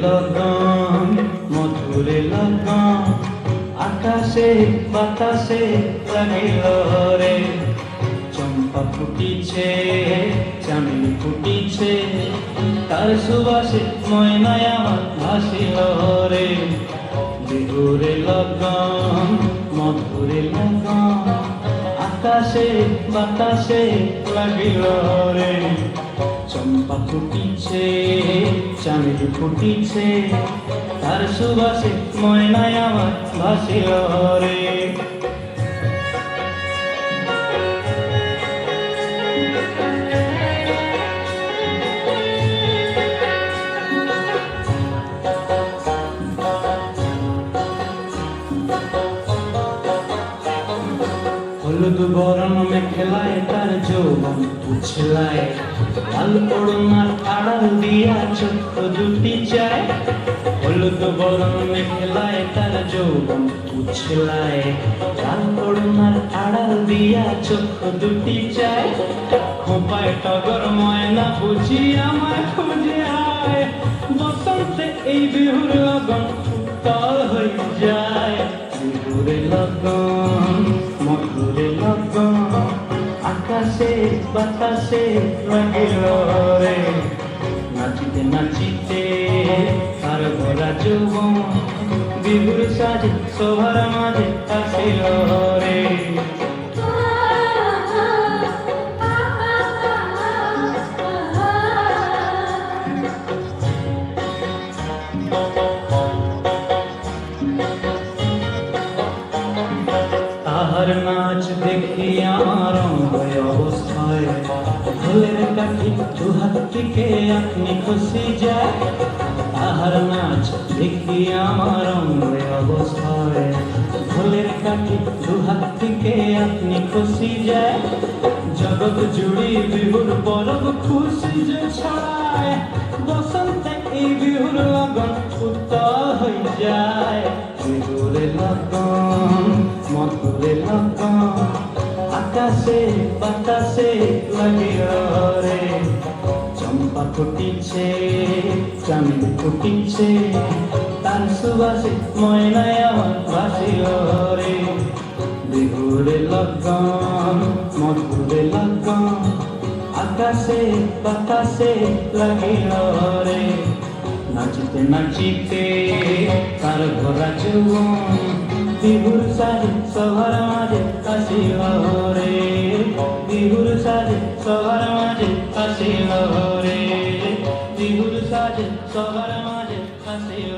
লগন মধুরে লগন আকাশে বাতাসে লাগিল রে চম্পা ফুটিছে চামেলি ফুটিছে তার সুবাসে ময়নায় আমার ভাসিল রে বিহুরে লগন মধুরে লগন আকাশে বাতাসে লাগিল রে চম্পা ফুটিছে চামেলি ফুটিছে তার সুবাসে ময়নায় আমার ভাসিল রে হলুদ বরণ মেখেলায় তার যৌবন উছলায় লাল ওড়নার আড়াল দিয়া চোখ দুটি চায় হলুদ বরণ মেখেলায় তার যৌবন উছলায় লাল ওড়নার আড়াল দিয়া চোখ দুটি চায় খোঁপায় টগর ময়না বুঝি আমার খুঁজে আয় বসন্তে এই বিহুর লগন উত্তাল হয়ে যায় বিহুরে লগন মধুরে লগন আকাশে বাতাসে লাগিল রে নাচিতে নাচিতে তার ভরা যৌবন বিহুর সাজে সবার মাঝে আসিল রে তাহার নাচ দেখি আমার অঙ্গয় অবস্থায় ঢোলের কাঠি দুহাত থেকে আপনি খুশি যায় তাহার নাচ দেখি আমার অঙ্গয় অবস্থায় ঢোলের কাঠি দুহাত থেকে আপনি খুশি যায় জগৎ জুড়ি বিহুর পরব খুশি যে ছড়ায় বসন্তে এই বিহুর লগন উত্তাল হয়ে যায় বিহুরে লগন মধুরে লগন আকাশে বাতাসে লাগিল রে চম্পা ফুটিছে চামেলি ফুটিছে তার সুবাসে ময়নায় আমার ভাসিল রে বিহুরে লগন মধুরে লগন আকাশে বাতাসে লাগিল রে নাচিতে নাচিতে তার ভরা যৌবন বিহুর সাজে সবার মাঝে আসিল রে বিহুর সাজে সবার মাঝে আসিল রে বিহুর সাজে সবার মাঝে আসিল